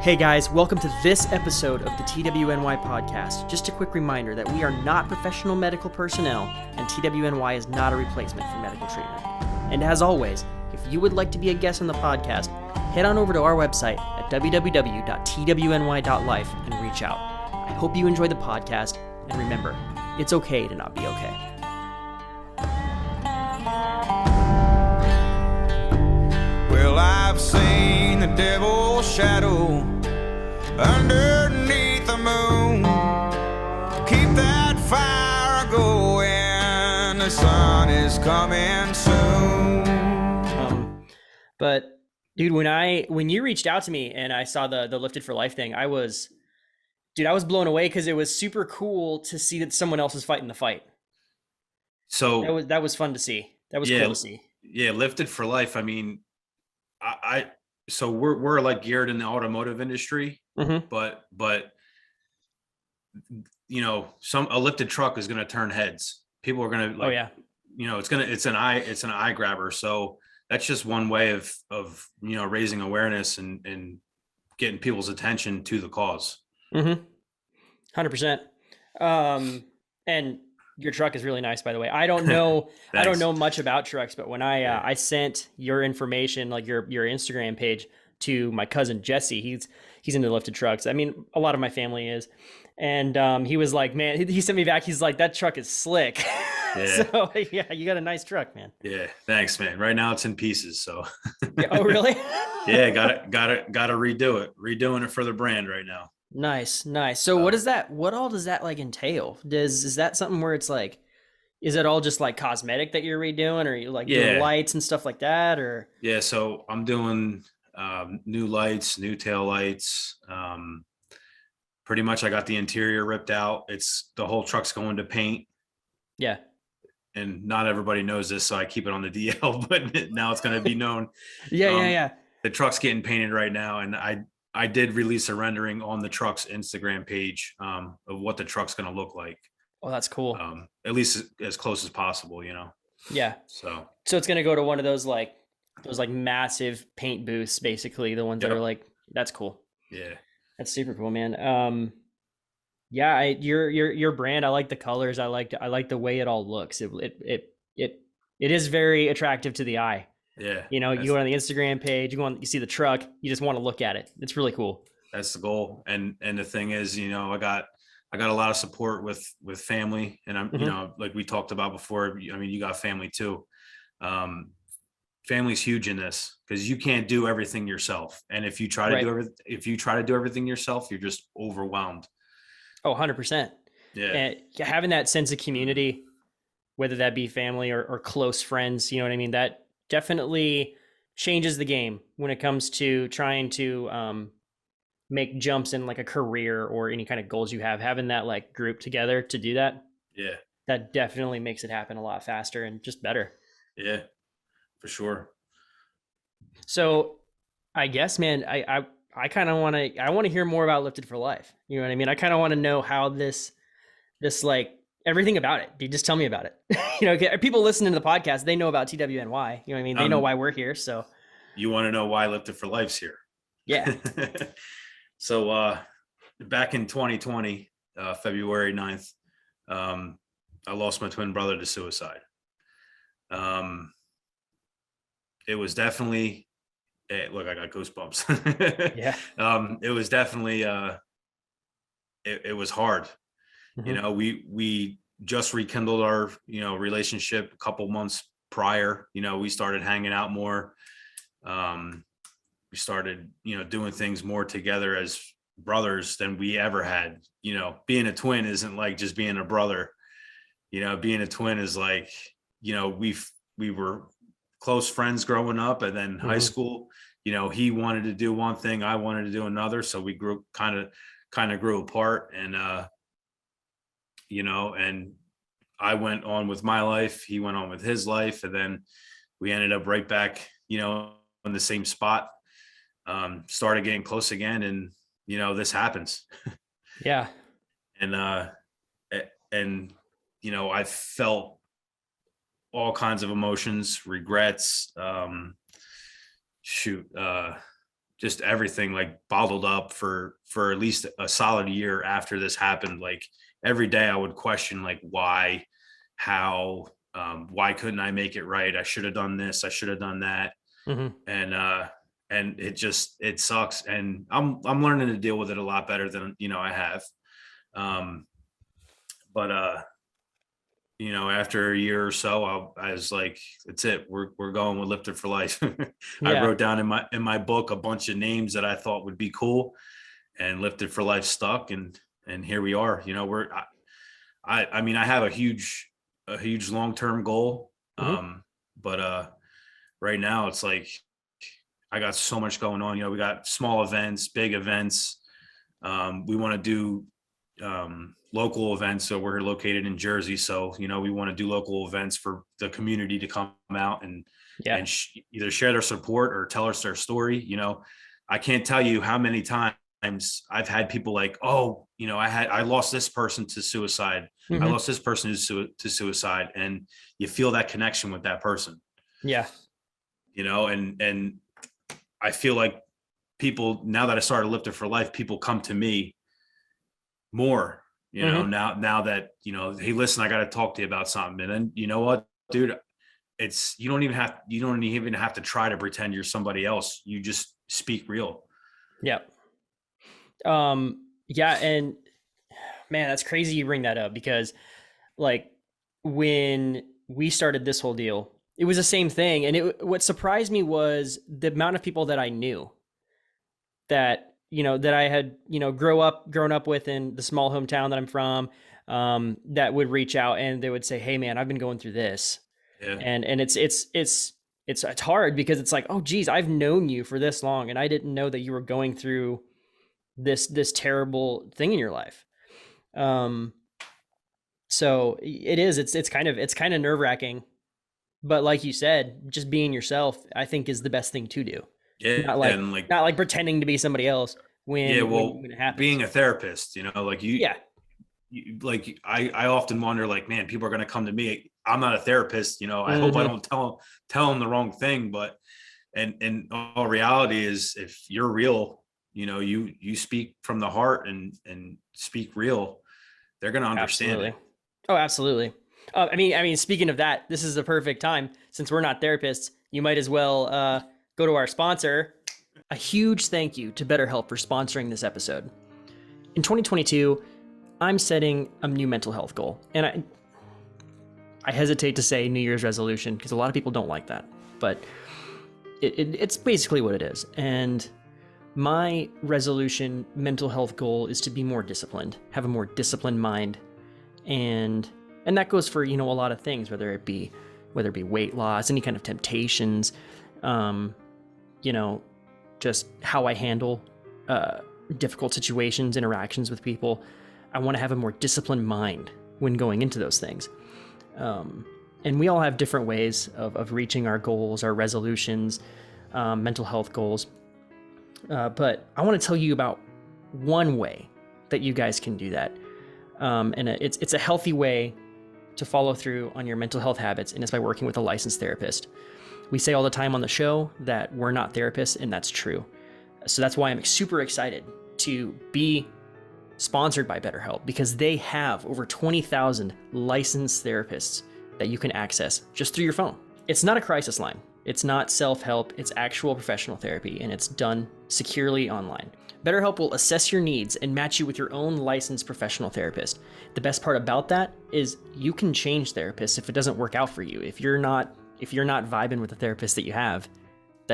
Hey guys, welcome to this episode of the TWNY podcast. Just a quick reminder that we are not professional medical personnel and TWNY is not a replacement for medical treatment. And as always, if you would like to be a guest on the podcast, head on over to our website at www.twny.life and reach out. I hope you enjoy the podcast, and remember, it's okay to not be okay. Well, I've seen the devil's shadow underneath the moon. Keep that fire going, the sun is coming soon. But dude, when you reached out to me and I saw the Lifted for Life thing, I was blown away because it was super cool to see that someone else is fighting the fight. So that was fun to see. That was cool to see. Yeah, Lifted for Life. I mean, so we're like geared in the automotive industry, but you know, a lifted truck is going to turn heads. People are going to you know, it's an eye grabber. So that's just one way of, you know, raising awareness and getting people's attention to the cause. 100%. And your truck is really nice, by the way. I don't know, I don't know much about trucks, but when I sent your information, like your Instagram page, to my cousin Jesse, he's into lifted trucks. I mean, a lot of my family is, and he was like, man, he sent me back. He's like, that truck is slick. Yeah. So yeah, you got a nice truck, man. Yeah, thanks, man. Right now it's in pieces. So. Oh, really? Yeah, got to redo it. Redoing it for the brand right now. Nice. So what all does that like entail? Is that something where it's like, is it all just like cosmetic that you're redoing, or you like doing lights and stuff like that, or? Yeah. So I'm doing new lights, new tail lights. Pretty much I got the interior ripped out. The whole truck's going to paint. Yeah. And not everybody knows this, so I keep it on the DL, but now it's going to be known. Yeah. The truck's getting painted right now. And I did release a rendering on the truck's Instagram page of what the truck's going to look like. Oh, that's cool. At least as close as possible, you know? Yeah. So it's going to go to one of those massive paint booths, basically, the ones that are like, that's cool. Yeah. That's super cool, man. Yeah, your brand, I like the colors. I like the way it all looks. It is very attractive to the eye. Yeah. You know, you go on the Instagram page, you see the truck, you just want to look at it. It's really cool. That's the goal. And the thing is, you know, I got a lot of support with family, and I'm, you know, like we talked about before, I mean, you got family too. Family's huge in this because you can't do everything yourself. And if you try to do everything yourself, you're just overwhelmed. Oh, 100%. Yeah. And having that sense of community, whether that be family or close friends, you know what I mean? That definitely changes the game when it comes to trying to make jumps in like a career or any kind of goals you have. Having that like group together to do that. Yeah. That definitely makes it happen a lot faster and just better. Yeah, for sure. So I guess, man, I kind of want to hear more about Lifted for Life. You know what I mean? I kind of want to know how this like everything about it. Dude, just tell me about it. You know, people listening to the podcast, they know about TWNY. You know what I mean? They know why we're here. So you want to know why Lifted for Life's here? Yeah. So back in 2020, February 9th, I lost my twin brother to suicide. It was definitely, look, I got goosebumps. Yeah. It was definitely, it was hard. You know, we just rekindled our, you know, relationship a couple months prior. You know, we started hanging out more. We started, you know, doing things more together as brothers than we ever had. You know, being a twin isn't like just being a brother. You know, being a twin is like, you know, we were close friends growing up, and then high school, you know, he wanted to do one thing, I wanted to do another. So we grew kind of grew apart, and, you know, and I went on with my life, he went on with his life. And then we ended up right back, you know, in the same spot, started getting close again. And, you know, this happens. Yeah. And, you know, I felt all kinds of emotions, regrets, just everything like bottled up for at least a solid year after this happened. Like every day I would question like why, how, why couldn't I make it right? I should have done this. I should have done that. Mm-hmm. And it sucks. And I'm learning to deal with it a lot better than, I have. But after a year or so, I was like, that's it. We're going with Lifted for Life. I Yeah. wrote down in my book a bunch of names that I thought would be cool, and Lifted for Life stuck, and here we are. I mean, I have a huge long-term goal. Mm-hmm. But right now it's like I got so much going on. We got small events, big events. We want to do local events. So we're located in Jersey. So, we want to do local events for the community to come out and, either share their support or tell us their story. I can't tell you how many times I've had people like, oh, I lost this person to suicide. Mm-hmm. I lost this person to suicide. And you feel that connection with that person. Yeah. And I feel like people, now that I started Lifted for Life, people come to me more, Mm-hmm. now that, hey, listen, I got to talk to you about something. And then, you know what, dude, you don't even have to try to pretend you're somebody else. You just speak real. Yeah. Yeah. And man, that's crazy you bring that up, because like when we started this whole deal, it was the same thing. And what surprised me was the amount of people that I knew that, that I had, grown up with in the small hometown that I'm from, that would reach out and they would say, hey man, I've been going through this. Yeah. And it's hard because it's like, oh geez, I've known you for this long and I didn't know that you were going through this terrible thing in your life. So it's kind of nerve-wracking, but like you said, just being yourself, I think, is the best thing to do. Yeah. Not like pretending to be somebody else when it happens. Being a therapist, like you, yeah. Like I often wonder, like, man, people are going to come to me. I'm not a therapist, I hope I don't tell them the wrong thing, but, and all reality is, if you're real, you speak from the heart and speak real, they're going to understand. Absolutely. It. Oh, absolutely. I mean, speaking of that, this is the perfect time, since we're not therapists, you might as well go to our sponsor. A huge thank you to BetterHelp for sponsoring this episode. In 2022, I'm setting a new mental health goal, and I hesitate to say New Year's resolution because a lot of people don't like that, but it's basically what it is. And my resolution mental health goal is to be more disciplined, have a more disciplined mind, and that goes for, a lot of things, whether it be weight loss, any kind of temptations, just how I handle difficult situations, interactions with people. I want to have a more disciplined mind when going into those things. And we all have different ways of reaching our goals, our resolutions, mental health goals. But I want to tell you about one way that you guys can do that. And it's a healthy way to follow through on your mental health habits, and it's by working with a licensed therapist. We say all the time on the show that we're not therapists, and that's true. So that's why I'm super excited to be sponsored by BetterHelp, because they have over 20,000 licensed therapists that you can access just through your phone. It's not a crisis line. It's not self-help. It's actual professional therapy, and it's done securely online. BetterHelp will assess your needs and match you with your own licensed professional therapist. The best part about that is you can change therapists if it doesn't work out for you. If you're not vibing with the therapist that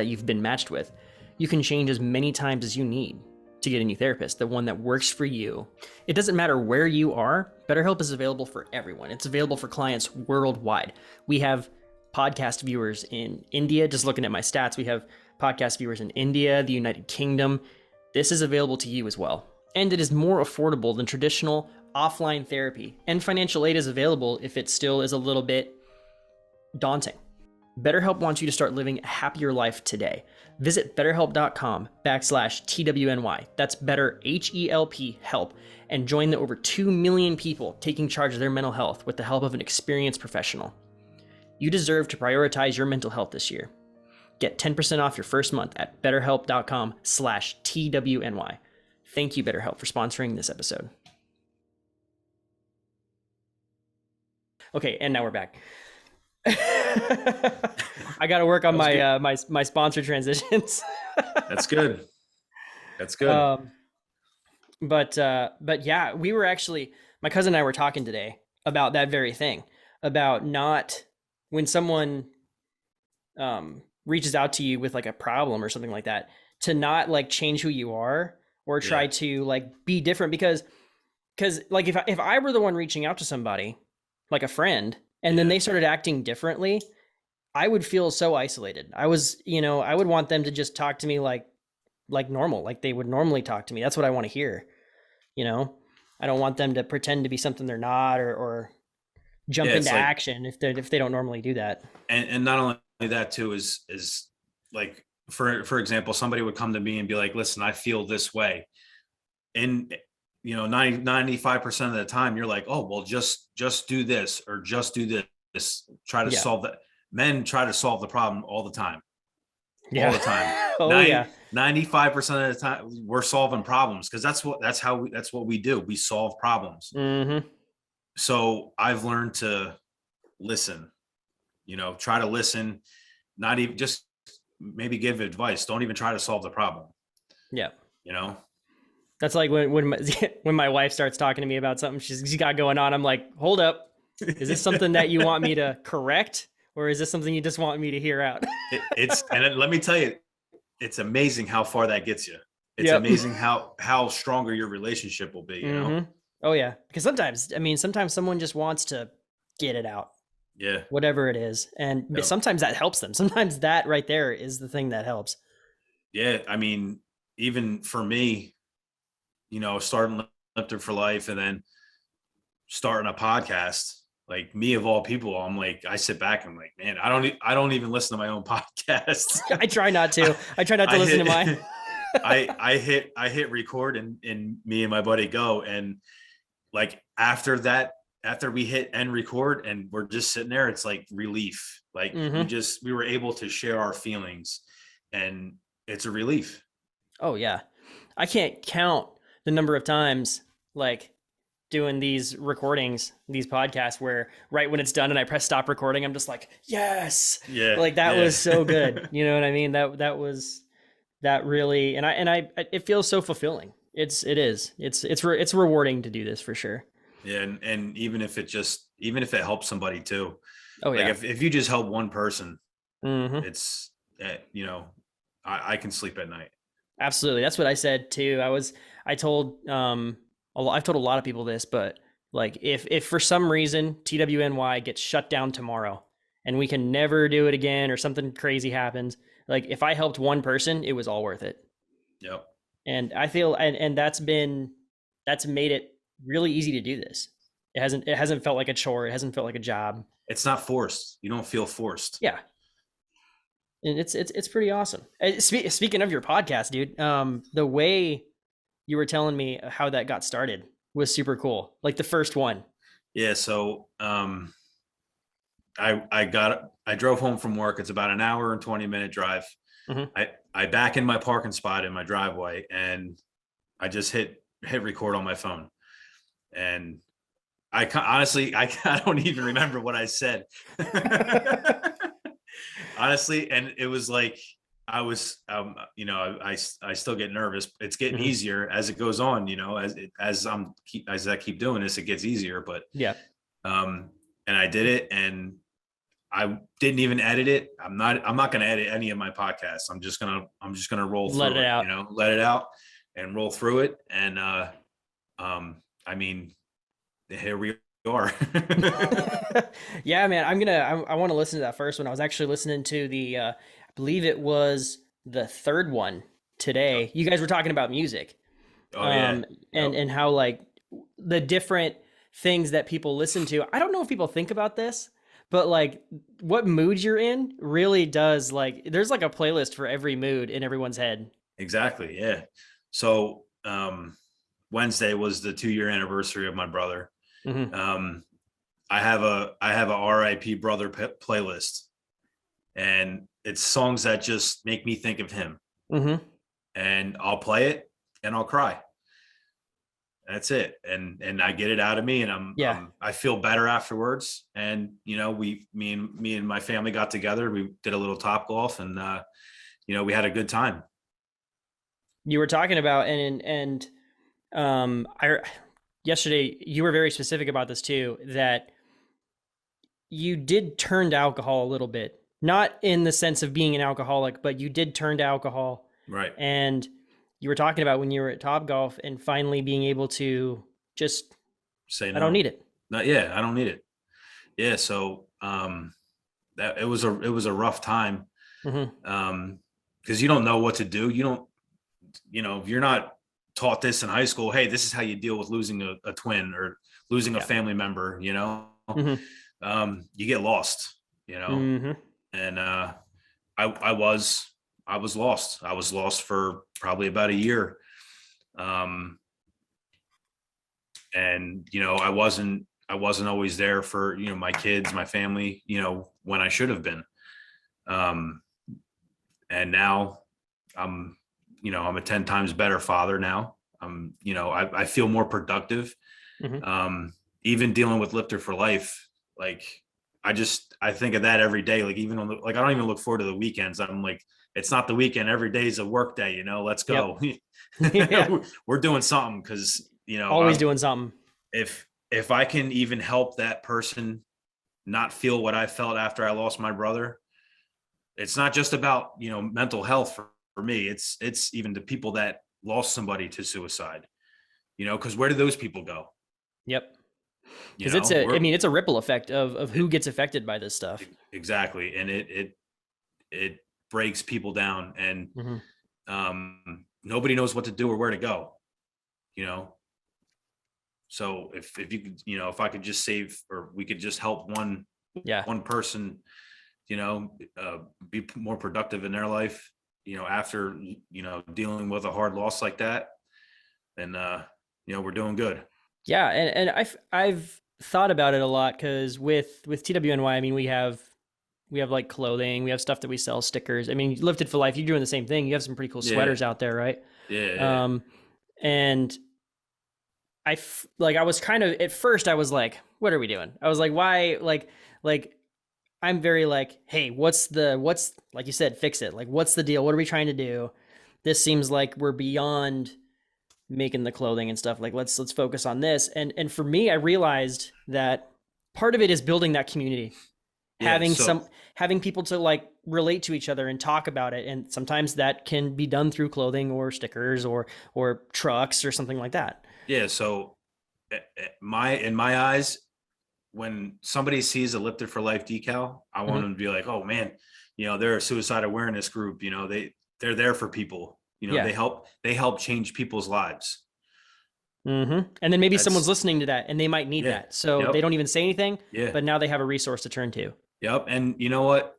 you've been matched with, you can change as many times as you need to get a new therapist, the one that works for you. It doesn't matter where you are, BetterHelp is available for everyone. It's available for clients worldwide. We have podcast viewers in India. Just looking at my stats, we have podcast viewers in India, the United Kingdom. This is available to you as well. And it is more affordable than traditional offline therapy. And financial aid is available if it still is a little bit daunting. BetterHelp wants you to start living a happier life today. Visit betterhelp.com/TWNY. That's better, HELP, help, and join the over 2 million people taking charge of their mental health with the help of an experienced professional. You deserve to prioritize your mental health this year. Get 10% off your first month at betterhelp.com/TWNY. Thank you, BetterHelp, for sponsoring this episode. Okay, and now we're back. I got to work on my sponsor transitions. That's good. That's good. But yeah, we were actually, my cousin and I were talking today about that very thing, about not, when someone reaches out to you with like a problem or something like that, to not like change who you are or try to like be different, because like if I were the one reaching out to somebody, like a friend, and then they started acting differently, I would feel so isolated. I would want them to just talk to me like normal, like they would normally talk to me. That's what I want to hear. I don't want them to pretend to be something they're not, or jump into action if they don't normally do that. And not only that too is like, for example, somebody would come to me and be like, listen, I feel this way. And 95% of the time you're like, oh, well, just do this, or just do this. Try to solve that. Men try to solve the problem all the time. All the time. 95% of the time we're solving problems, because that's what we do. We solve problems. Mm-hmm. So I've learned to listen, try to listen, not even just maybe give advice. Don't even try to solve the problem. Yeah. That's like when my wife starts talking to me about something she's got going on, I'm like, hold up. Is this something that you want me to correct? Or is this something you just want me to hear out? And let me tell you, it's amazing how far that gets you. It's amazing how stronger your relationship will be, Mm-hmm. Oh yeah. Because sometimes someone just wants to get it out. Yeah. Whatever it is. And sometimes that helps them. Sometimes that right there is the thing that helps. Yeah. Even for me, starting Lifted for Life and then starting a podcast, like, me of all people, I'm like, I sit back and I'm like, man, I don't even listen to my own podcast. I try not to. I try not to listen to mine. I hit record and me and my buddy go, and like after we hit end record and we're just sitting there, it's like relief. Like we were able to share our feelings, and it's a relief. Oh yeah. I can't count the number of times like doing these recordings, these podcasts, where right when it's done and I press stop recording, I'm just like, yes. Yeah. Like that was so good. You know what I mean? That really, and I it feels so fulfilling. It's rewarding to do this for sure. Yeah. And even if it helps somebody too. Oh yeah. Like if you just help one person, it's, I can sleep at night. Absolutely. That's what I said too. I've told a lot of people this, but like if for some reason TWNY gets shut down tomorrow and we can never do it again, or something crazy happens, like if I helped one person, it was all worth it. Yep. And I feel, and that's made it really easy to do this. It hasn't felt like a chore. It hasn't felt like a job. It's not forced. You don't feel forced. Yeah. And it's pretty awesome. Speaking of your podcast, dude, the way you were telling me how that got started was super cool. Like the first one. Yeah. So, I drove home from work. It's about an hour and 20-minute drive. Mm-hmm. I back in my parking spot in my driveway, and I just hit record on my phone. And I don't even remember what I said. Honestly. And it was like, I was, I still get nervous. It's getting easier as it goes on, as I keep doing this, it gets easier, but and I did it, and I didn't even edit it. I'm not going to edit any of my podcasts. I'm just going to roll through let it out and roll through it. And, here we are. Yeah, man, I want to listen to that first one. I was actually listening to the, I believe it was the third one today. You guys were talking about music. Oh, yeah. And how like the different things that people listen to. I don't know if people think about this, but like what mood you're in really does, like, there's like a playlist for every mood in everyone's head. Exactly. Yeah. So, Wednesday was the 2-year anniversary of my brother. Mm-hmm. I have a RIP brother playlist, and it's songs that just make me think of him, Mm-hmm. and I'll play it and I'll cry. That's it. And I get it out of me, and Yeah. I feel better afterwards. And, you know, me and my family got together, we did a little top golf, and, you know, we had a good time. You were talking about, I yesterday you were very specific about this too, that you did turn to alcohol a little bit, not in the sense of being an alcoholic, but you did turn to alcohol. Right. And you were talking about when you were at Top Golf and finally being able to just Say no. I don't need it. Yeah, I don't need it. Yeah. So, that it was a rough time. Mm-hmm. Cause you don't know what to do. You don't, you know, you're not taught this in high school. Hey, this is how you deal with losing a twin or losing a family member, you know. You get lost, you know. Mm-hmm. And I was lost. I was lost for probably about a year. And, you know, I wasn't always there for, you know, my kids, my family, you know, when I should have been. And now I'm, you know, I'm a 10 times better father now. You know, I feel more productive. Mm-hmm. Even dealing with Lifter for Life, like I think of that every day. Like even on I don't even look forward to the weekends. I'm like, it's not the weekend. Every day is a work day, you know, let's go. Yep. Yeah. We're doing something. Cause you know, always doing something. If I can even help that person not feel what I felt after I lost my brother, it's not just about, you know, mental health for me. It's even the people that lost somebody to suicide, you know, cause where do those people go? Yep. You Because know, it's a ripple effect of who gets affected by this stuff. Exactly. And it breaks people down, and nobody knows what to do or where to go, you know? So if you could, you know, if I could just save, or we could just help one person, you know, be more productive in their life, you know, after, you know, dealing with a hard loss like that, then, you know, we're doing good. Yeah. And I've thought about it a lot, because with TWNY, I mean, we have like clothing, we have stuff that we sell, stickers. I mean, Lifted for Life, you're doing the same thing. You have some pretty cool sweaters out there, right? Yeah. And I was kind of, at first I was like, what are we doing? I was like, why? Like I'm very like, hey, what's like you said, fix it. Like, what's the deal? What are we trying to do? This seems like we're beyond making the clothing and stuff. Like, let's focus on this. And for me, I realized that part of it is building that community, having people to like relate to each other and talk about it. And sometimes that can be done through clothing or stickers or trucks or something like that. Yeah. So in my eyes, when somebody sees a Lifted for Life decal, I want them to be like, oh man, you know, they're a suicide awareness group. You know, they're there for people, you know, they help change people's lives. And then maybe someone's listening to that and they might need that. So they don't even say anything, but now they have a resource to turn to. Yep. And you know what?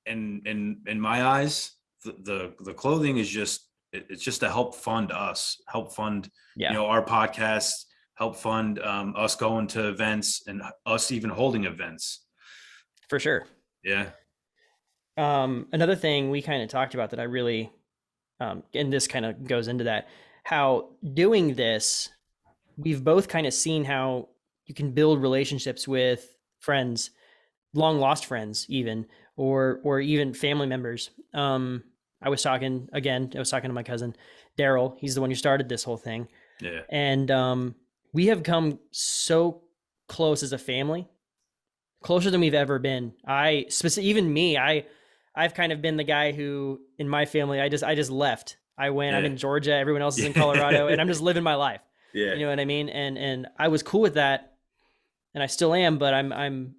In my eyes, the clothing is just, it's just to help fund us, help fund, you know, our podcast, help fund us going to events and us even holding events. For sure. Yeah. Another thing we kind of talked about that I really, and this kind of goes into that, how doing this, we've both kind of seen how you can build relationships with friends, long lost friends, even, or even family members. I was talking to my cousin, Daryl. He's the one who started this whole thing. Yeah. And, we have come so close as a family, closer than we've ever been. Even me, I've kind of been the guy who in my family, I just left. I'm in Georgia, everyone else is in Colorado, and I'm just living my life. Yeah. You know what I mean? And I was cool with that, and I still am, but I'm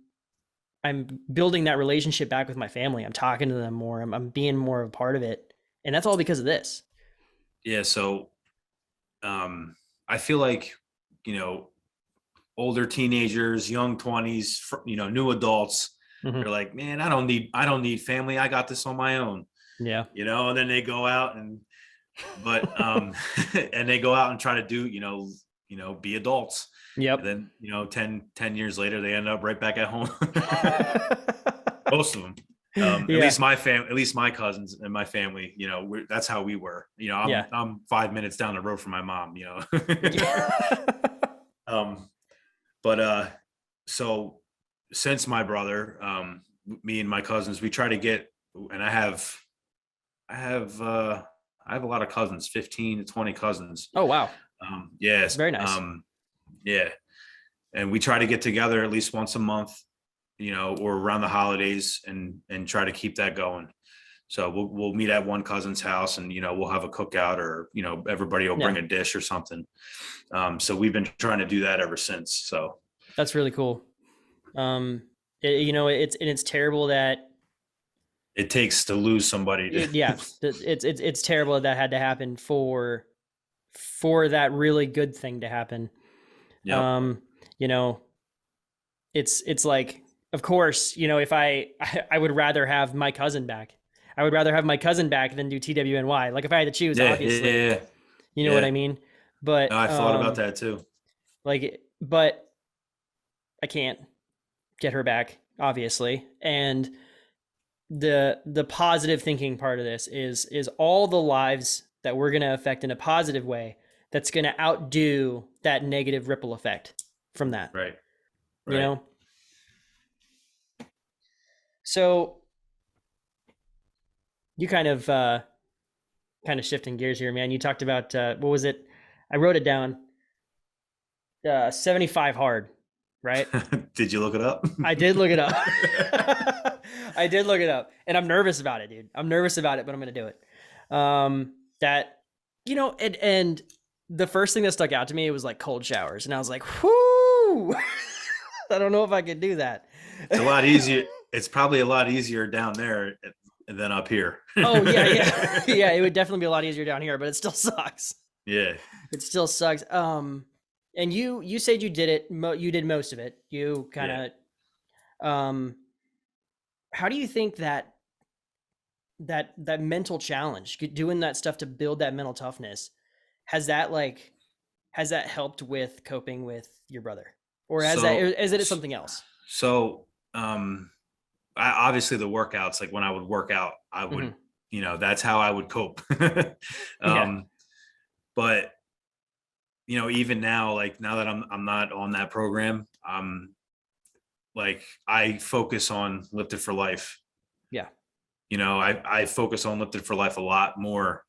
building that relationship back with my family. I'm talking to them more. I'm being more of a part of it. And that's all because of this. Yeah. So I feel like, you know, older teenagers, young 20s, you know, new adults, they're like, man, I don't need family. I got this on my own. Yeah. You know, and then they go out and they go out and try to do, you know, be adults. Yep. And then, you know, 10 years later, they end up right back at home. Most of them. At Yeah. least at least my cousins and my family, you know, that's how we were. You know, Yeah. I'm 5 minutes down the road from my mom. You know. Yeah. um, but so since my brother, me and my cousins, we try to get, and I have I have a lot of cousins, 15 to 20 cousins. Oh, wow. Yes. Very nice. Yeah. And we try to get together at least once a month, you know, or around the holidays, and try to keep that going. So we'll meet at one cousin's house, and, you know, we'll have a cookout, or, you know, everybody will bring Yeah. a dish or something. So we've been trying to do that ever since. So That's really cool. You know, it's terrible that it takes to lose somebody to, yeah, it's terrible that had to happen for that really good thing to happen. yep. You know, it's like, of course, you know, if I would rather have my cousin back. I would rather have my cousin back than do TWNY. Like, if I had to choose, Yeah. obviously, Yeah. you know what Yeah. I mean? But No, I thought about that too. but I can't get her back, obviously. And the positive thinking part of this is all the lives that we're going to affect in a positive way that's going to outdo that negative ripple effect from that. Right. You Right. know? So you kind of shifting gears here, man. You talked about what was it? I wrote it down. 75 hard, right? Did you look it up? I did look it up. I did look it up, and I'm nervous about it, dude. I'm nervous about it, but I'm gonna do it. That, you know, and the first thing that stuck out to me was like cold showers, and I was like, whoo! I don't know if I could do that. It's a lot easier. It's probably a lot easier down there than up here. Oh yeah. Yeah. It would definitely be a lot easier down here, but it still sucks. Yeah. It still sucks. And you said you did it. You did most of it. You kind of. How do you think that mental challenge, doing that stuff to build that mental toughness, has that helped with coping with your brother, or is it something else? So, obviously the workouts, like when I would work out, I would, you know, that's how I would cope. Yeah. But, you know, even now, like now that I'm not on that program, like I focus on Lifted for Life. Yeah. You know, I focus on Lifted for Life a lot more,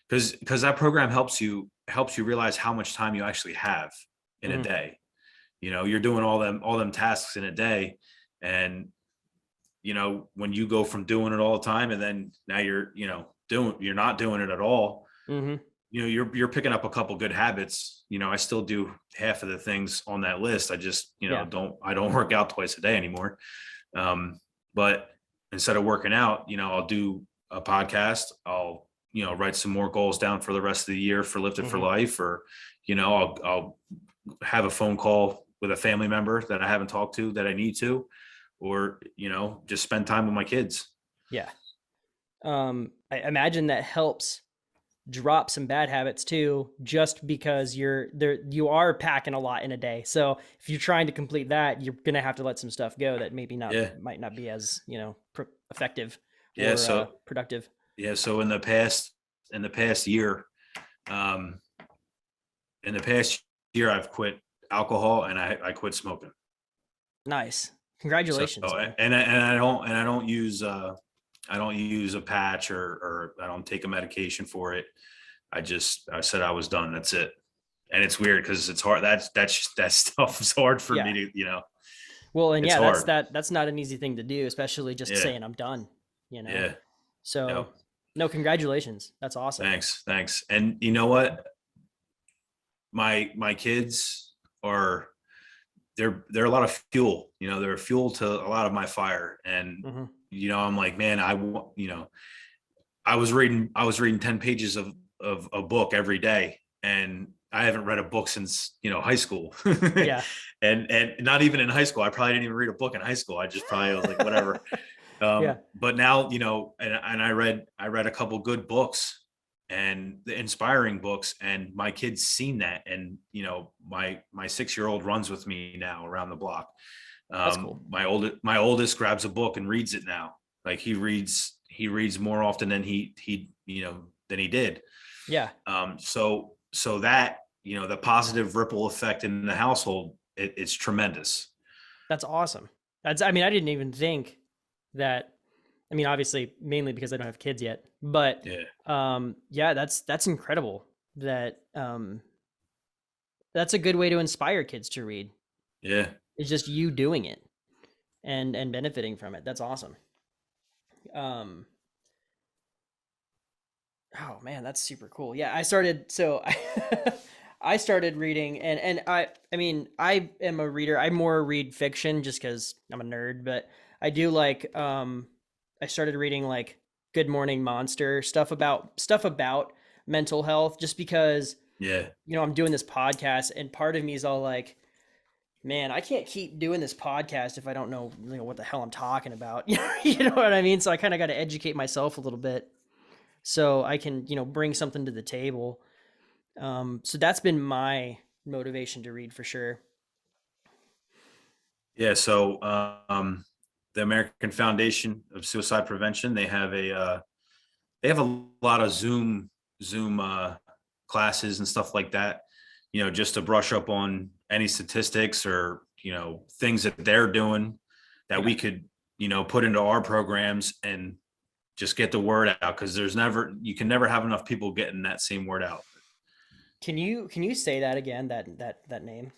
because that program helps you realize how much time you actually have in a day. You know, you're doing all them tasks in a day, and, you know, when you go from doing it all the time, and then now you're not doing it at all. You know, you're picking up a couple good habits. You know, I still do half of the things on that list. I just, you know, I don't work out twice a day anymore. But instead of working out, you know, I'll do a podcast. I'll, you know, write some more goals down for the rest of the year for Lifted for Life, or, you know, I'll have a phone call with a family member that I haven't talked to that I need to, or, you know, just spend time with my kids. Yeah. I imagine that helps drop some bad habits too, just because you are packing a lot in a day. So if you're trying to complete that, you're going to have to let some stuff go that maybe might not be as, you know, effective or productive. Yeah. So in the past year, I've quit alcohol, and I quit smoking. Nice. Congratulations. So, and I don't use a patch, or I don't take a medication for it. I said I was done. That's it. And it's weird because it's hard. That stuff is hard for me to, you know. Well, and that's not an easy thing to do, especially just saying I'm done, you know? Yeah. So no, congratulations. That's awesome. Thanks. And you know what? My kids are, they're a lot of fuel, you know, they're fuel to a lot of my fire. And, you know, I'm like, man, I was reading 10 pages of a book every day, and I haven't read a book since, you know, high school. Yeah. and not even in high school. I probably didn't even read a book in high school. I just probably was like, whatever. But now, you know, and I read a couple good books, and the inspiring books, and my kid's seen that. And, you know, my 6-year-old runs with me now around the block. That's cool. My oldest grabs a book and reads it now. Like he reads more often than he than he did. Yeah. So that, the positive ripple effect in the household, it's tremendous. That's awesome. I mean, I didn't even think that. I mean, obviously, mainly because I don't have kids yet, but Yeah. yeah, that's incredible. That's a good way to inspire kids to read. Yeah. It's just you doing it and benefiting from it. That's awesome. Um, oh man, that's super cool. Yeah, I started so I started reading and I mean, I am a reader. I more read fiction just cuz I'm a nerd, but I do like I started reading like Good Morning Monster, stuff about mental health just because Yeah. I'm doing this podcast and part of me is all like, man, I can't keep doing this podcast if I don't know, what the hell I'm talking about. You know what I mean? So I kind of got to educate myself a little bit so I can, bring something to the table. So that's been my motivation to read for sure. Yeah. So the American Foundation of Suicide Prevention, they have a lot of Zoom classes and stuff like that, just to brush up on any statistics or, things that they're doing that Yeah. we could, put into our programs and just get the word out. Cause you can never have enough people getting that same word out. Can you say that again? That name?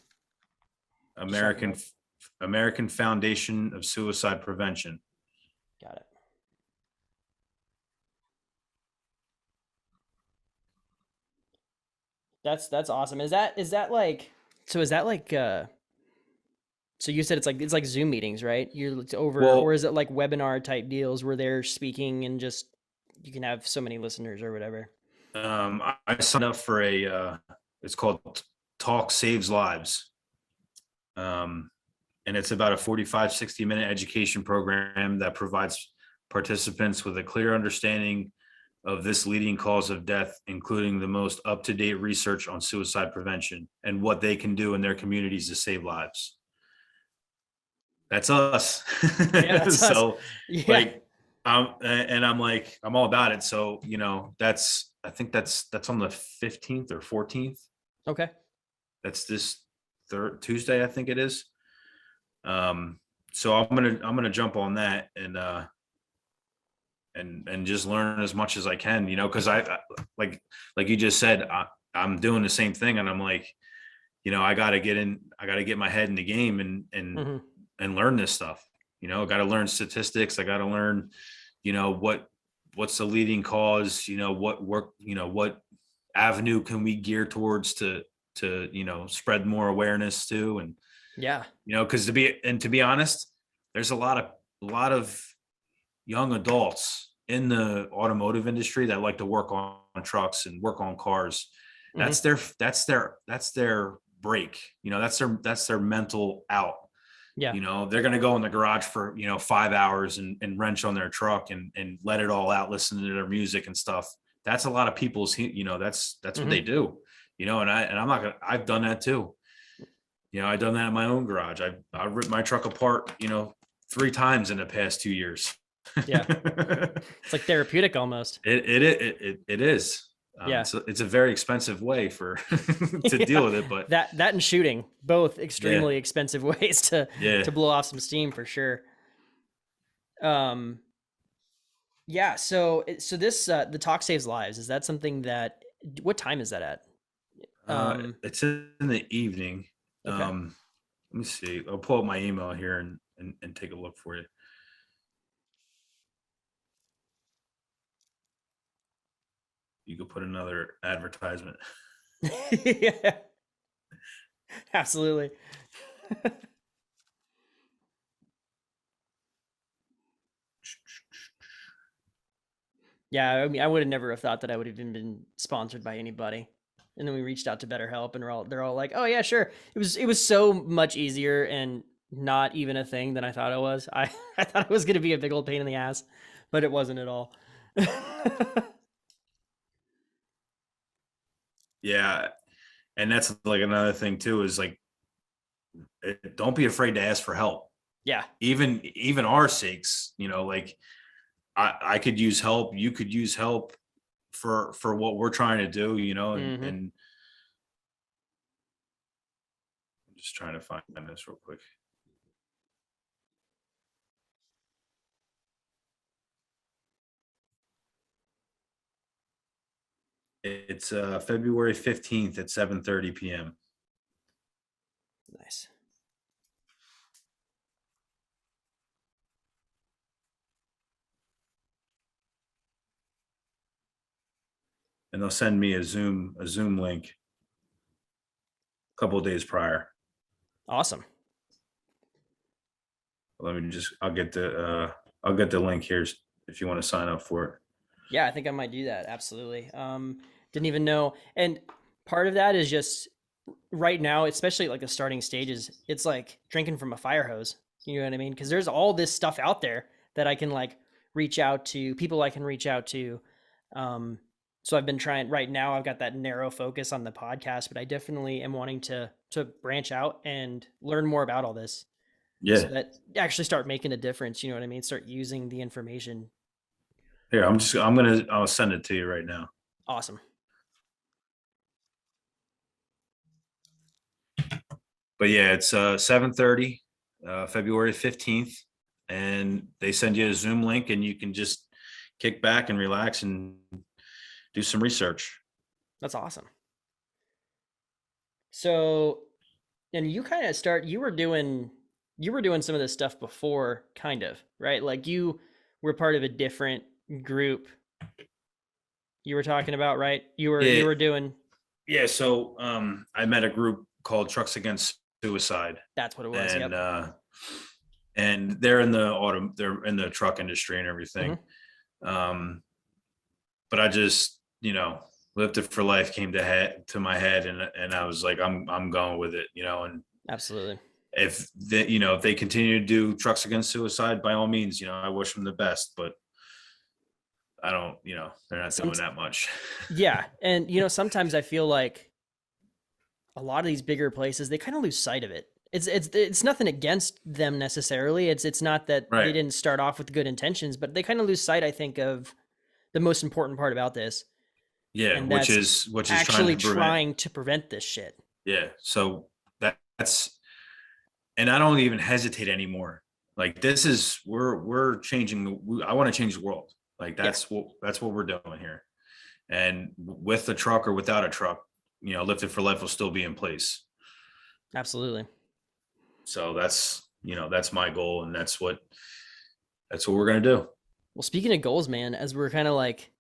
Just so I can American, like. American Foundation of Suicide Prevention. Got it. That's awesome. Is that like so? Is that like so you said it's like Zoom meetings, right? It's over, or Well, is it like webinar type deals where they're speaking and just you can have so many listeners or whatever? I signed up for it's called Talk Saves Lives. Um, and it's about a 45, 60-minute education program that provides participants with a clear understanding of this leading cause of death, including the most up-to-date research on suicide prevention and what they can do in their communities to save lives. That's us. Yeah, that's us. So Yeah. like, I'm like, I'm all about it. So, I think that's on the 15th or 14th. Okay. That's this third Tuesday, I think it is. So I'm gonna jump on that and just learn as much as I can, because like you just said, I'm doing the same thing, and I'm like, I gotta get my head in the game Hmm. and learn this stuff. I got to learn statistics. I got to learn, what's the leading cause. What work. What avenue can we gear towards to spread more awareness to, and Yeah. because to be honest, there's a lot of young adults in the automotive industry that like to work on trucks and work on cars. Hmm. That's their break. That's their mental out. Yeah. They're going to go in the garage for 5 hours and wrench on their truck and let it all out, listen to their music and stuff. That's a lot of people's, that's what they Hmm. do. And I'm not gonna, I've done that too. I've done that in my own garage. I ripped my truck apart, 3 times in the past 2 years. Yeah. It's like therapeutic almost. It is. Yeah. It's a very expensive way for to deal Yeah. with it, but That and shooting, both yeah, extremely expensive ways to yeah. blow off some steam for sure. Um, yeah. So this the talk saves lives. Is that something that? What time is that at? It's in the evening. Okay. Let me see. I'll pull up my email here and take a look for you. You could put another advertisement. Yeah. Absolutely. Yeah, I mean, I would have never have thought that I would have even been sponsored by anybody. And then we reached out to BetterHelp, and they're all like, "Oh yeah, sure." It was so much easier and not even a thing than I thought it was. I thought it was going to be a big old pain in the ass, but it wasn't at all. Yeah, and that's like another thing too is like, don't be afraid to ask for help. Yeah. Even our sakes, like I could use help. You could use help for what we're trying to do, and Mm-hmm. I'm just trying to find this real quick. It's February 15th at 7:30 p.m. Nice. And they'll send me a Zoom link a couple of days prior. Awesome. I'll get the link here if you want to sign up for it. Yeah, I think I might do that. Absolutely. Didn't even know. And part of that is just right now, especially like the starting stages, it's like drinking from a fire hose. You know what I mean? Because there's all this stuff out there that I can like reach out to, people I can reach out to. So I've been trying right now. I've got that narrow focus on the podcast, but I definitely am wanting to branch out and learn more about all this, so Yeah. that actually start making a difference. You know what I mean? Start using the information. Here, I'll send it to you right now. Awesome. But yeah, it's 7:30, February 15th, and they send you a Zoom link, and you can just kick back and relax and do some research. That's awesome. So, and you kind of you were doing some of this stuff before, kind of, right? Like you were part of a different group you were talking about, right? You Yeah. were doing, Yeah, so I met a group called Trucks Against Suicide, that's what it was. and Yep. and they're in the truck industry and everything. Um, but I just, Lifted for Life came to my head, and I was like, I'm going with it, and Absolutely. if they continue to do Trucks Against Suicide, by all means, I wish them the best, but I don't, they're not doing that much. Yeah. And, sometimes I feel like a lot of these bigger places, they kind of lose sight of it. It's nothing against them necessarily. It's not that they Right. didn't start off with good intentions, but they kind of lose sight, I think, of the most important part about this. Yeah, And which that's is actually trying to prevent this shit. Yeah, so that's, and I don't even hesitate anymore. Like, this is, we're changing. I want to change the world. Like, that's what we're doing here. And with a truck or without a truck, Lifted for Life will still be in place. Absolutely. So that's my goal, and that's what we're gonna do. Well, speaking of goals, man, as we're kind of like,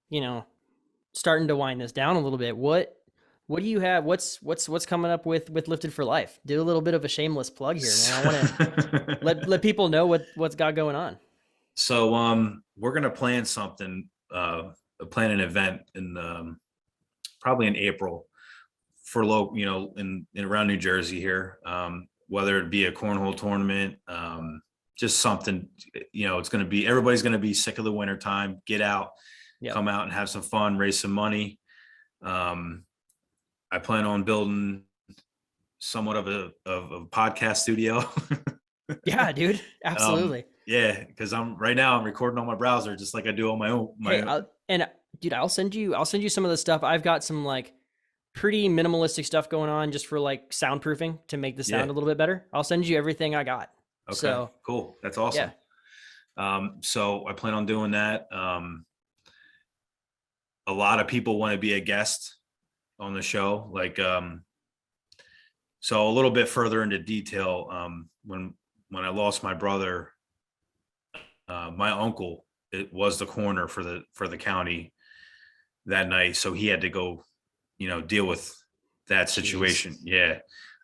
starting to wind this down a little bit, what do you have? What's coming up with Lifted for Life? Do a little bit of a shameless plug here, man. I want to let people know what's got going on. So we're gonna plan something, plan an event in probably in April for in around New Jersey here. Whether it be a cornhole tournament, just something, it's going to be, everybody's going to be sick of the winter time, get out, come out and have some fun, raise some money. I plan on building somewhat of a podcast studio. Yeah, dude. Absolutely. Yeah. Cause I'm recording on my browser, just like I do on my own. Dude, I'll send you some of the stuff. I've got some like pretty minimalistic stuff going on just for like soundproofing to make the sound a little bit better. I'll send you everything I got. Okay, so cool. That's awesome. Yeah. So I plan on doing that. A lot of people want to be a guest on the show. Like, so a little bit further into detail, when I lost my brother, my uncle, it was the coroner for the county that night. So he had to go, deal with that situation. Jeez.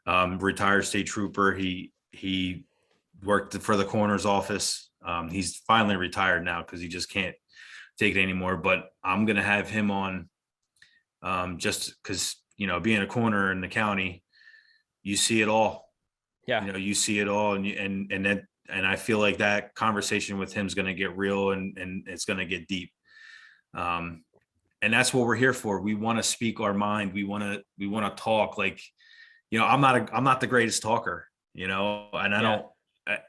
Yeah. Retired state trooper. He worked for the coroner's office. He's finally retired now because he just can't take it anymore. But I'm going to have him on, just because, being a coroner in the county, you see it all. Yeah. You see it all. And I feel like that conversation with him is going to get real and it's going to get deep. And that's what we're here for. We want to speak our mind. We want to talk. Like, I'm not the greatest talker, and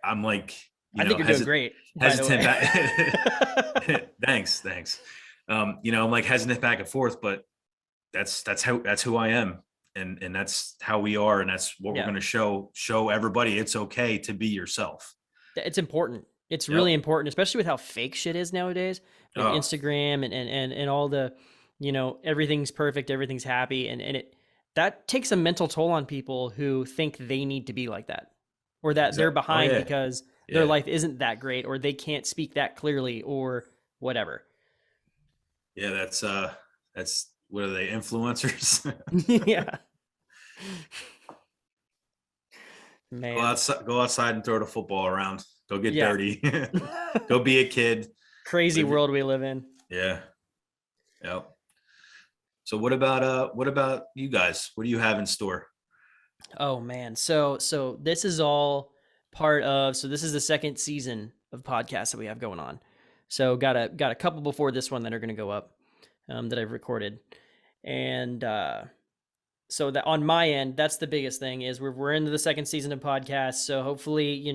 I'm like, you I think know, you're doing great, by the hesitant way. back. Thanks. You know, I'm like hesitant back and forth, but that's who I am. And that's how we are. And that's what we're Yeah. going to show everybody. It's okay to be yourself. It's important. It's really Yep. important, especially with how fake shit is nowadays with Oh, Instagram and all the, everything's perfect, everything's happy. And that takes a mental toll on people who think they need to be like that, or that they're exactly. Oh behind yeah. because their Yeah. life isn't that great, or they can't speak that clearly, or whatever. Yeah. That's what are they, influencers? Yeah, man. Go outside and throw the football around. Go get Yeah. dirty. Go be a kid. Crazy Live. world we live in. Yeah. Yep. So what about you guys? What do you have in store? Oh man. So this is all part of, so this is the second season of podcasts that we have going on. So got a couple before this one that are going to go up, that I've recorded. And so that on my end, that's the biggest thing is we're into the second season of podcasts. So hopefully,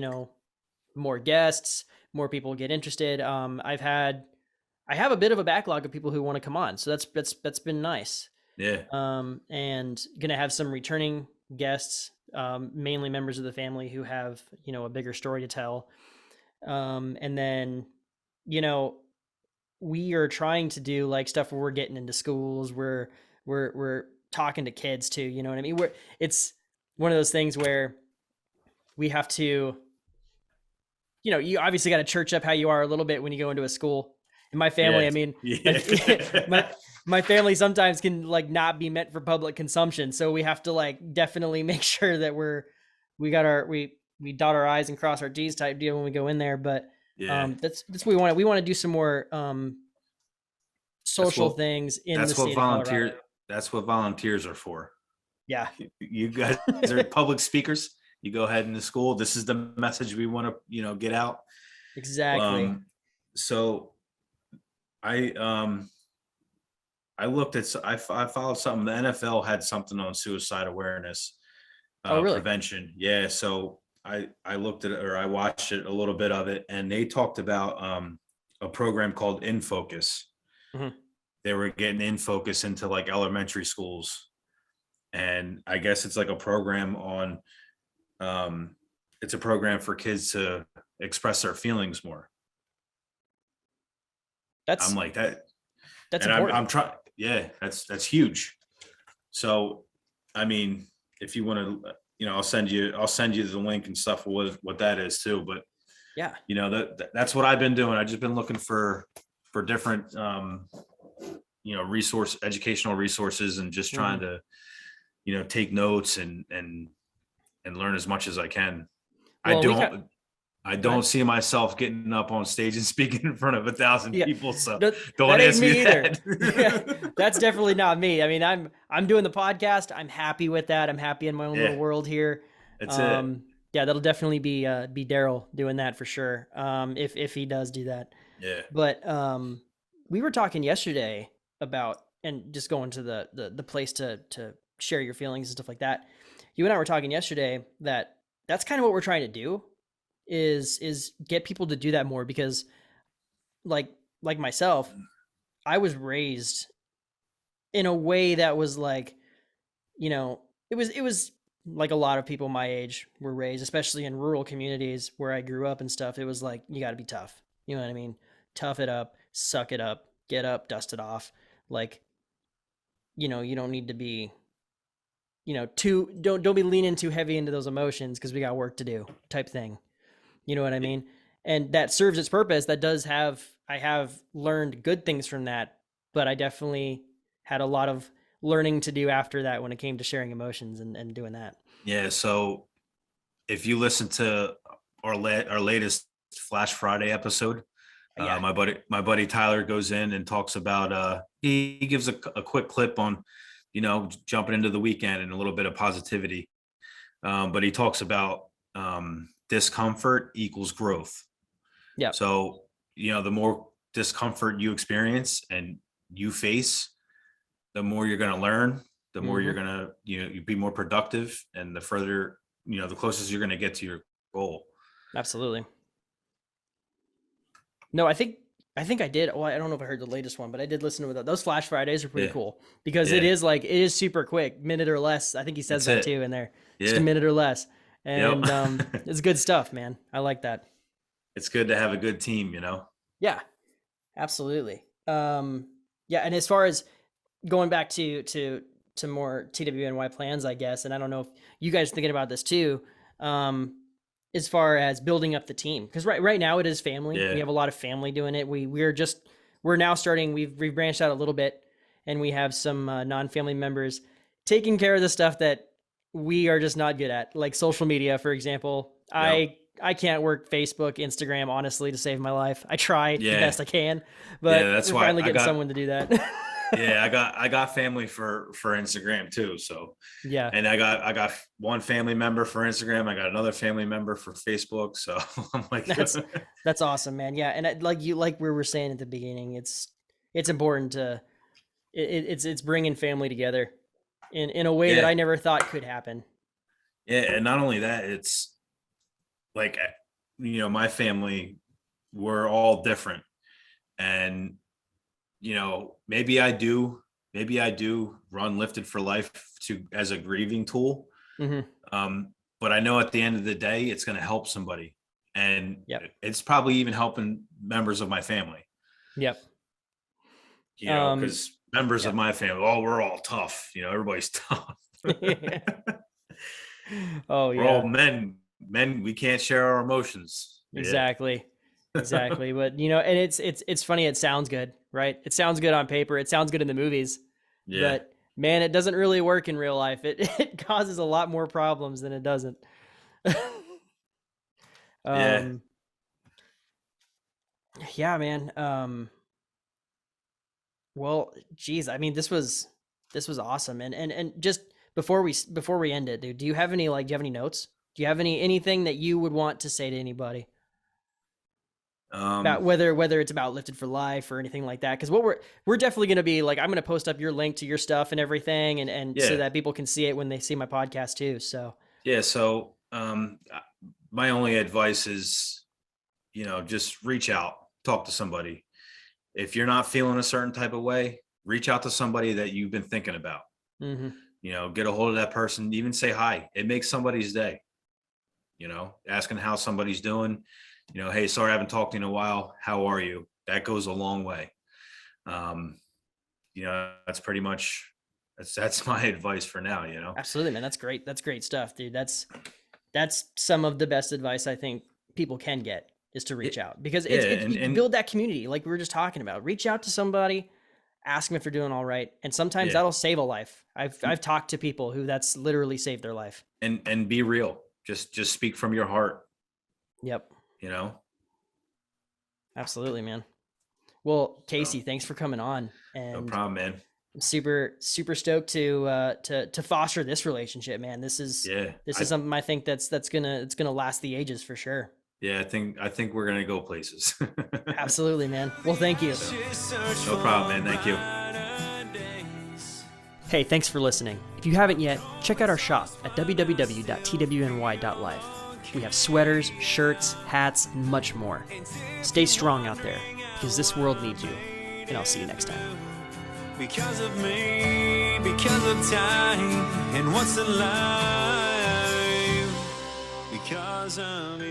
more guests, more people get interested. I have a bit of a backlog of people who want to come on. So that's been nice. Yeah. And gonna have some returning guests, mainly members of the family who have, a bigger story to tell. And then, you know, we are trying to do like stuff where we're getting into schools, where we're talking to kids too. You know what I mean? It's one of those things where we have to, you obviously got to church up how you are a little bit when you go into a school. In my family, Yeah. I mean, Yeah. my family sometimes can like not be meant for public consumption, so we have to like definitely make sure that we dot our I's and cross our T's type deal when we go in there. But Yeah. that's what we want. We want to do some more That's social what things in the that's what state of Colorado. volunteers are for. Yeah, You guys are public speakers. You go ahead into school. This is the message we want to, get out. exactly. So I looked at I followed something. The NFL had something on suicide awareness, Oh, really? prevention. Yeah. So I looked at it, or I watched it, a little bit of it, and they talked about a program called In Focus. Mhm. They were getting In Focus into like elementary schools, and I guess it's like a program on it's a program for kids to express their feelings more. I'm That's like that, that's and I'm important. trying. Yeah, that's huge. So, I mean, if you want to, I'll send you the link and stuff with what that is too. But Yeah. That's what I've been doing. I've just been looking for different educational resources, and just trying Mhm. to take notes and learn as much as I can. Well, I go ahead. don't see myself getting up on stage and speaking in front of 1,000 Yeah, people. So that, don't that ain't ask me me either. Yeah, that. that's definitely not me. I mean, I'm doing the podcast. I'm happy with that. I'm happy in my own little Yeah, world here. that's it. Yeah, that'll definitely be Daryl doing that for sure. If he does do that. Yeah. But we were talking yesterday about, and just going to the place to share your feelings and stuff like that. You and I were talking yesterday that that's kind of what we're trying to do, is get people to do that more, because like myself, I was raised in a way that was like, it was like a lot of people my age were raised, especially in rural communities where I grew up and stuff. It was like, you got to be tough. You know what I mean? Tough it up, suck it up, get up, dust it off. Like, you don't need to be, too, don't be leaning too heavy into those emotions because we got work to do type thing. You know what I mean? And that serves its purpose. I have learned good things from that, but I definitely had a lot of learning to do after that when it came to sharing emotions and doing that. Yeah. So if you listen to our latest Flash Friday episode, Yeah. my buddy Tyler goes in and talks about he gives a quick clip on jumping into the weekend and a little bit of positivity, but he talks about discomfort equals growth. Yeah. So the more discomfort you experience and you face, the more you're going to learn, the more you're going to you be more productive, and the further the closest you're going to get to your goal. Absolutely. No, I think I did. Well, I don't know if I heard the latest one, but I did listen to that. Those Flash Fridays are pretty Yeah. cool because Yeah. it is super quick, minute or less. I think he says That's that it. too in there, just a Yeah. minute or less. Yep. And it's good stuff, man. I like that. It's good to have a good team, you know? Yeah, absolutely. Yeah, and as far as going back to more TWNY plans, I guess, and I don't know if you guys are thinking about this too. Um, as far as building up the team, because right now it is family. We Yeah. have a lot of family doing it. We're now starting. We've branched out a little bit, and we have some non-family members taking care of the stuff that we are just not good at, like social media, for example. Yep. I can't work Facebook, Instagram, honestly, to save my life. I try the Yeah. best I can, Yeah, but that's we're why finally I getting got someone to do that. yeah, I got family for Instagram too. So, Yeah, and I got one family member for Instagram. I got another family member for Facebook. So I'm like, that's awesome, man. Yeah, and like we were saying at the beginning, it's important to it's bringing family together in a way that I yeah, never thought could happen. yeah. And not only that, it's like, my family, we're all different. And, maybe I do run Lifted for Life as a grieving tool. Hmm. But I know at the end of the day, it's going to help somebody. And Yep. it's probably even helping members of my family, Yep. because members Yep. of my family, oh, we're all tough. Everybody's tough. Oh We're all yeah, men. Men, we can't share our emotions. Yeah. exactly. Exactly. But and it's funny. It sounds good, right? It sounds good on paper. It sounds good in the movies, Yeah. but man, it doesn't really work in real life. It causes a lot more problems than it doesn't. Yeah. um, yeah, man. Well, geez, I mean, this was awesome, and just before we end it, dude, do you have any notes? Do you have anything that you would want to say to anybody about Um, whether it's about Lifted for Life or anything like that? Because what we're definitely going to be like, I'm going to post up your link to your stuff and everything, and so yeah. that people can see it when they see my podcast too. So Yeah. So, my only advice is, just reach out, talk to somebody. If you're not feeling a certain type of way, reach out to somebody that you've been thinking about. hmm Get a hold of that person, even say hi. It makes somebody's day. Asking how somebody's doing. Hey, sorry, I haven't talked to you in a while. How are you? That goes a long way. Um, that's pretty much that's my advice for now. absolutely, man. That's great. That's great stuff, dude. That's some of the best advice I think people can get is to reach out, because Yeah, you can build that community like we were just talking about. Reach out to somebody, ask them if they're doing all right, and sometimes yeah, that'll save a life. I've talked to people who that's literally saved their life. and be real. Just speak from your heart. Yep, You know. absolutely, man. Well, So, Casey, thanks for coming on, no and problem, man. I'm super stoked to foster this relationship, man. This is Yeah, something I think it's gonna last the ages for sure. yeah. I think we're gonna go places. Absolutely, man. Well, thank you. No problem, man. Thank you. Hey, thanks for listening. If you haven't yet, check out our shop at www.twny.life. We have sweaters, shirts, hats, and much more. Stay strong out there, because this world needs you. And I'll see you next time. Because of me, because of time, and what's in life, because of you.